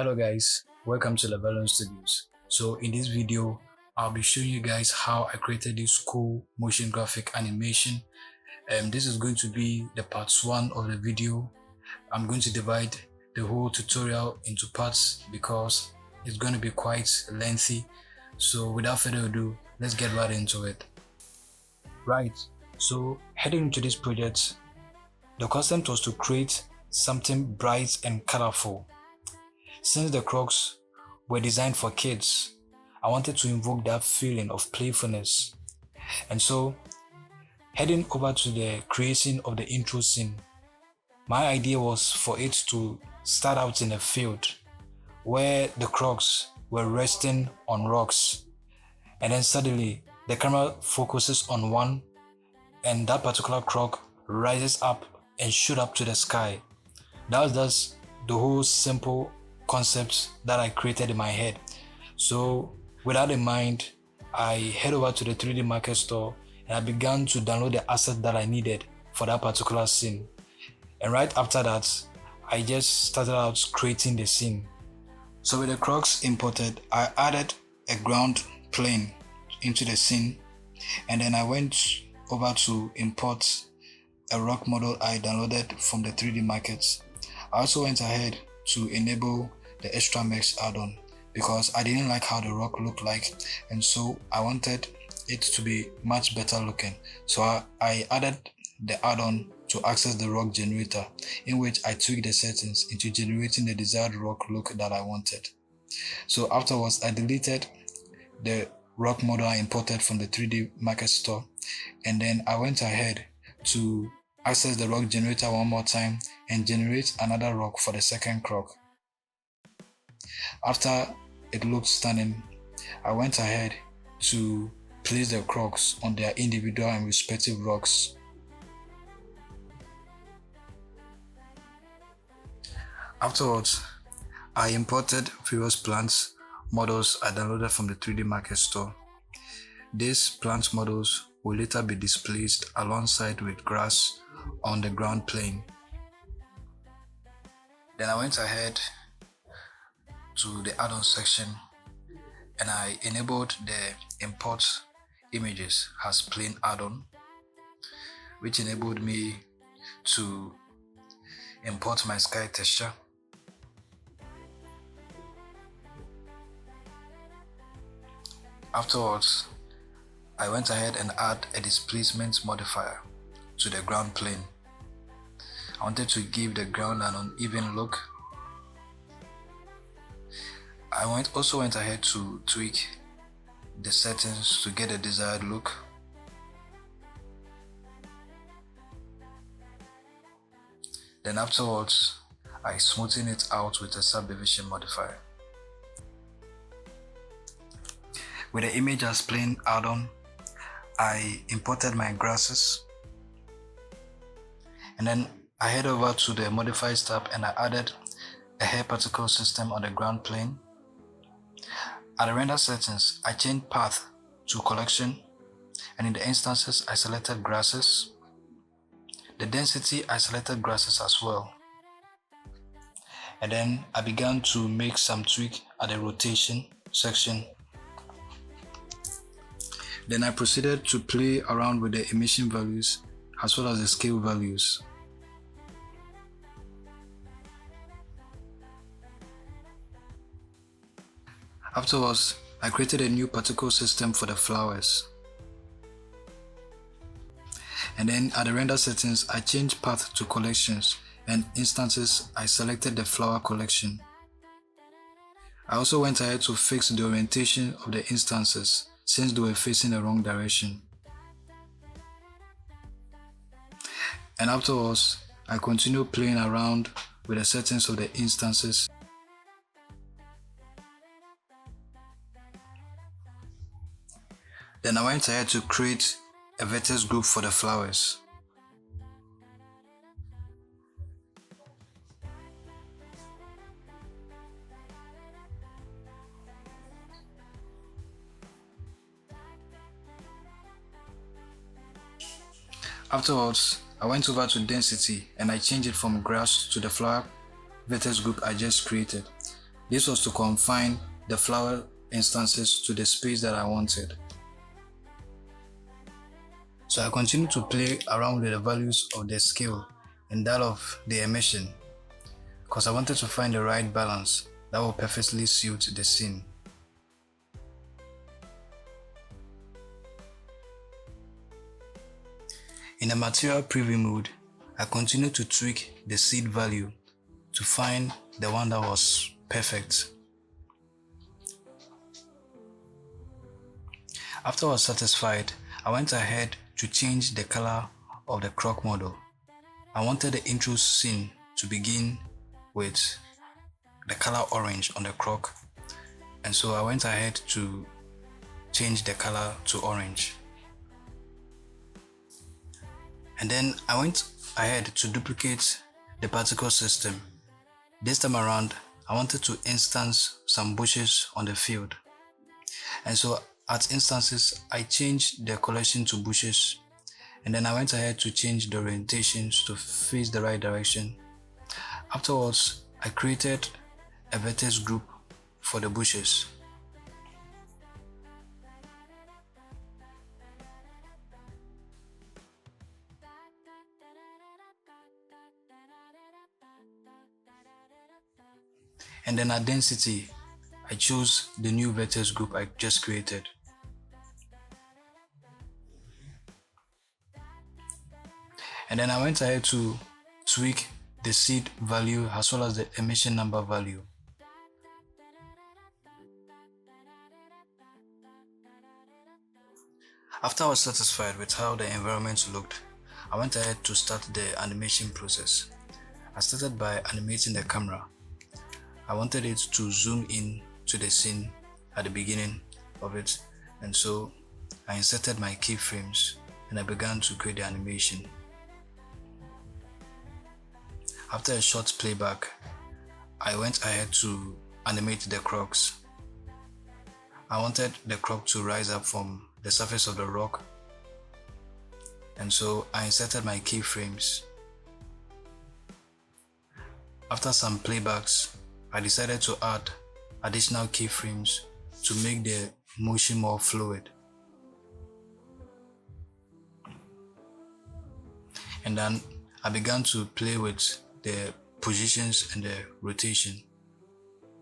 Hello guys, welcome to Levelon Studios. So in this video, I'll be showing you guys how I created this cool motion graphic animation. This is going to be the part 1 of the video. I'm going to divide the whole tutorial into parts because it's going to be quite lengthy. So without further ado, let's get right into it. Right, so heading into this project, the concept was to create something bright and colorful. Since the Crocs were designed for kids, I wanted to invoke that feeling of playfulness. And so, heading over to the creation of the intro scene, my idea was for it to start out in a field where the Crocs were resting on rocks. And then suddenly, the camera focuses on one, and that particular Croc rises up and shoot up to the sky. That was just the whole simple concepts that I created in my head. So with that in mind, I head over to the 3D Market store and I began to download the assets that I needed for that particular scene. And right after that, I just started out creating the scene. So with the Crocs imported, I added a ground plane into the scene, and then I went over to import a rock model I downloaded from the 3D Market. I also went ahead to enable the extra mesh add-on because I didn't like how the rock looked like, and so I wanted it to be much better looking. So I added the add-on to access the rock generator, in which I tweaked the settings into generating the desired rock look that I wanted. So afterwards, I deleted the rock model I imported from the 3D Market store, and then I went ahead to access the rock generator one more time and generate another rock for the second Croc. After it looked stunning, I went ahead to place the Crocs on their individual and respective rocks. Afterwards, I imported various plants models I downloaded from the 3D Market store. These plant models will later be displaced alongside with grass on the ground plane. Then I went ahead to the add-on section and I enabled the import images as plain add-on, which enabled me to import my sky texture. Afterwards, I went ahead and add a displacement modifier to the ground plane. I wanted to give the ground an uneven look. I also went ahead to tweak the settings to get the desired look. Then afterwards, I smoothened it out with a subdivision modifier. With the image as plain add-on, I imported my grasses, and then I head over to the modifiers tab and I added a hair particle system on the ground plane. At the render settings, I changed path to collection, and in the instances I selected grasses. The density I selected grasses as well. And then I began to make some tweak at the rotation section. Then I proceeded to play around with the emission values as well as the scale values. Afterwards, I created a new particle system for the flowers. And then at the render settings, I changed path to collections, and instances I selected the flower collection. I also went ahead to fix the orientation of the instances since they were facing the wrong direction. And afterwards, I continued playing around with the settings of the instances. Then I went ahead to create a vertex group for the flowers. Afterwards, I went over to density and I changed it from grass to the flower vertex group I just created. This was to confine the flower instances to the space that I wanted. So I continued to play around with the values of the scale and that of the emission, because I wanted to find the right balance that will perfectly suit the scene. In the material preview mode, I continued to tweak the seed value to find the one that was perfect. After I was satisfied, I went ahead to change the color of the croc model. I wanted the intro scene to begin with the color orange on the croc, and so I went ahead to change the color to orange. And then I went ahead to duplicate the particle system. This time around, I wanted to instance some bushes on the field. And so at instances, I changed the collection to bushes. And then I went ahead to change the orientations to face the right direction. Afterwards, I created a vertex group for the bushes. And then at density, I chose the new vertex group I just created. And then I went ahead to tweak the seed value as well as the emission number value. After I was satisfied with how the environment looked, I went ahead to start the animation process. I started by animating the camera. I wanted it to zoom in to the scene at the beginning of it, and so I inserted my keyframes and I began to create the animation. After a short playback, I went ahead to animate the crocs. I wanted the croc to rise up from the surface of the rock, and so I inserted my keyframes. After some playbacks, I decided to add additional keyframes to make the motion more fluid. And then I began to play with the positions and the rotation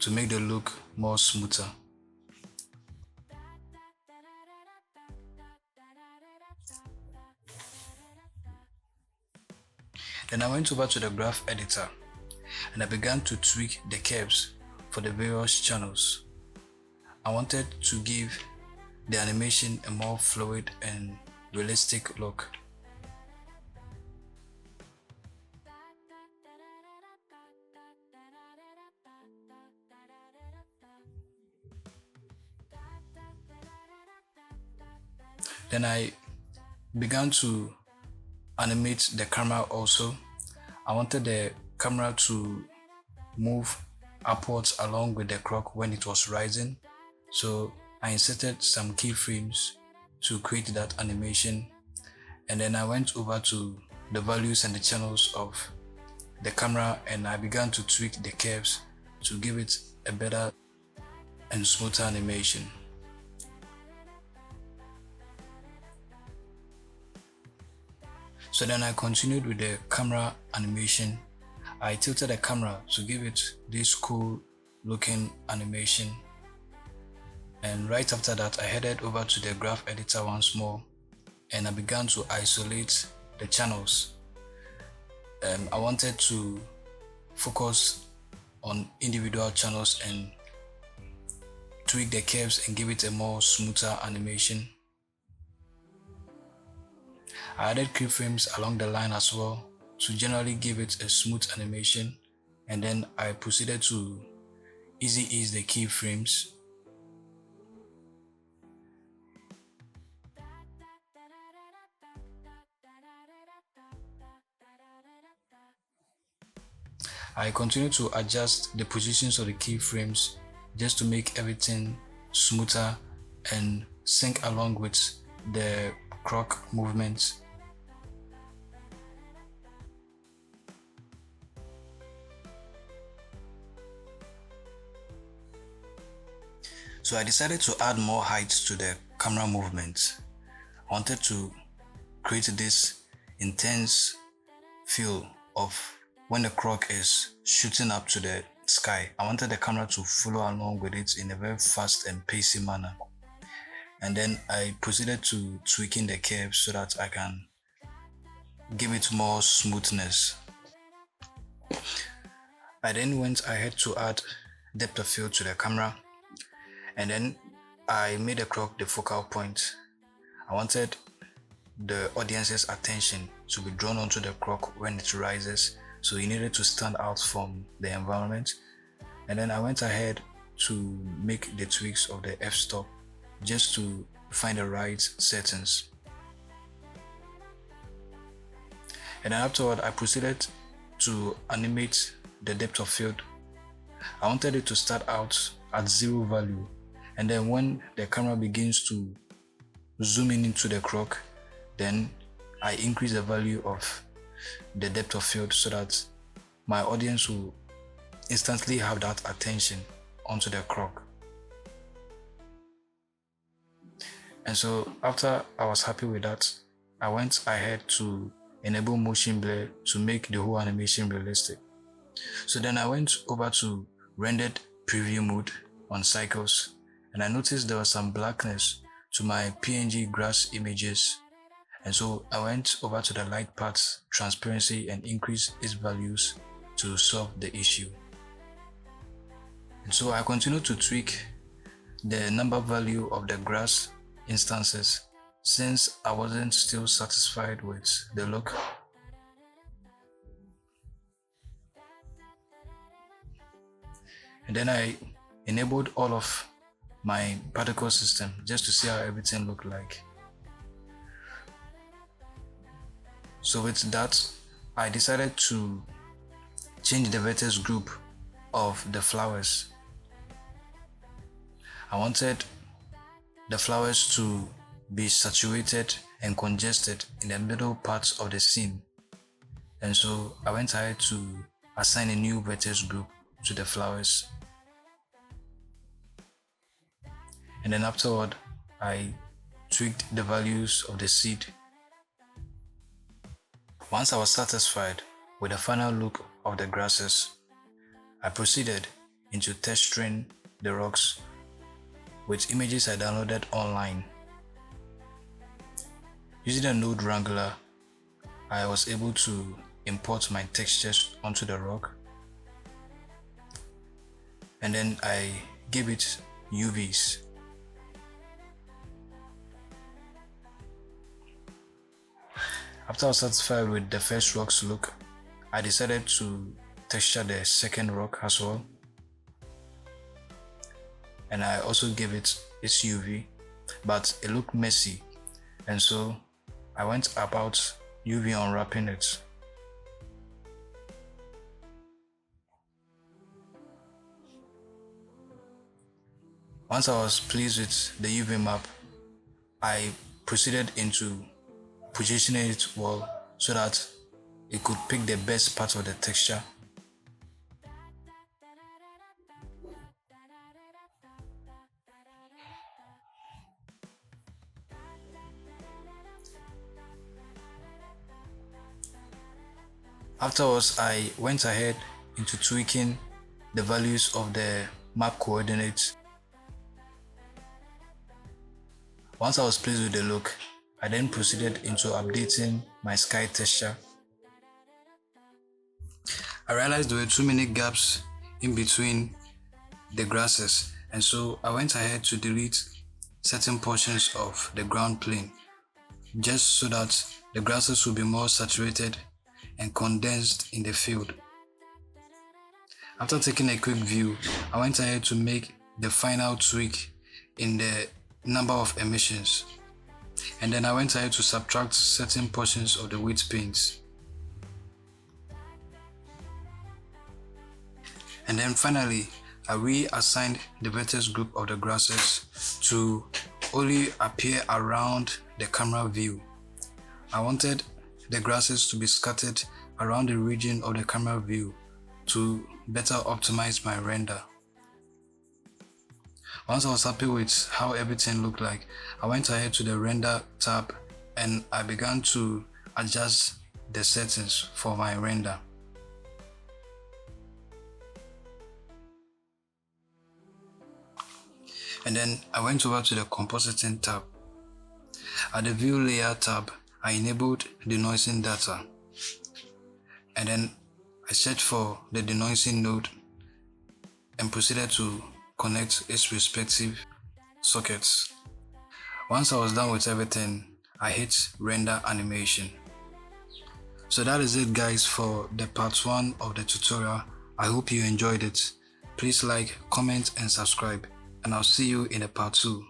to make the look more smoother. Then I went over to the graph editor and I began to tweak the curves for the various channels. I wanted to give the animation a more fluid and realistic look. Then I began to animate the camera also. I wanted the camera to move upwards along with the clock when it was rising. So I inserted some keyframes to create that animation. And then I went over to the values and the channels of the camera and I began to tweak the curves to give it a better and smoother animation. So then I continued with the camera animation. I tilted the camera to give it this cool looking animation. And right after that, I headed over to the graph editor once more and I began to isolate the channels. I wanted to focus on individual channels and tweak the curves and give it a more smoother animation. I added keyframes along the line as well to generally give it a smooth animation, and then I proceeded to easy ease the keyframes. I continued to adjust the positions of the keyframes just to make everything smoother and sync along with the croc movements. So I decided to add more height to the camera movement. I wanted to create this intense feel of when the croc is shooting up to the sky. I wanted the camera to follow along with it in a very fast and pacey manner. And then I proceeded to tweaking the curves so that I can give it more smoothness. I then went ahead to add depth of field to the camera, and then I made the croc the focal point. I wanted the audience's attention to be drawn onto the croc when it rises, so he needed to stand out from the environment. And then I went ahead to make the tweaks of the f-stop just to find the right settings. And then afterward, I proceeded to animate the depth of field. I wanted it to start out at 0 value, and then when the camera begins to zoom in into the croc, then I increase the value of the depth of field so that my audience will instantly have that attention onto the croc. And so after I was happy with that, I went ahead to enable motion blur to make the whole animation realistic. So then I went over to rendered preview mode on cycles, and I noticed there was some blackness to my PNG grass images. And so I went over to the light path transparency and increased its values to solve the issue. And so I continued to tweak the number value of the grass instances since I wasn't still satisfied with the look. And then I enabled all of my particle system just to see how everything looked like. So with that, I decided to change the vertex group of the flowers. I wanted the flowers to be saturated and congested in the middle parts of the scene. And so I went ahead to assign a new vertex group to the flowers. And then afterward, I tweaked the values of the seed. Once I was satisfied with the final look of the grasses, I proceeded into texturing the rocks with images I downloaded online. Using the node wrangler, I was able to import my textures onto the rock, and then I gave it UVs. After I was satisfied with the first rock's look, I decided to texture the second rock as well, and I also gave it its UV, but it looked messy, and so I went about UV unwrapping it. Once I was pleased with the UV map, I proceeded into positioning it well so that it could pick the best part of the texture. Afterwards, I went ahead into tweaking the values of the map coordinates. Once I was pleased with the look, I then proceeded into updating my sky texture. I realized there were too many gaps in between the grasses, and so I went ahead to delete certain portions of the ground plane just so that the grasses would be more saturated and condensed in the field. After taking a quick view, I went ahead to make the final tweak in the number of emissions, and then I went ahead to subtract certain portions of the weight paints. And then finally, I reassigned the vertex group of the grasses to only appear around the camera view. I wanted the grasses to be scattered around the region of the camera view to better optimize my render. Once I was happy with how everything looked like, I went ahead to the render tab and I began to adjust the settings for my render. And then I went over to the compositing tab. At the view layer tab, I enabled denoising data. And then I searched for the denoising node and proceeded to connect its respective sockets. Once I was done with everything, I hit render animation. So that is it guys for the part 1 of the tutorial. I hope you enjoyed it. Please like, comment and subscribe, and I'll see you in the part 2.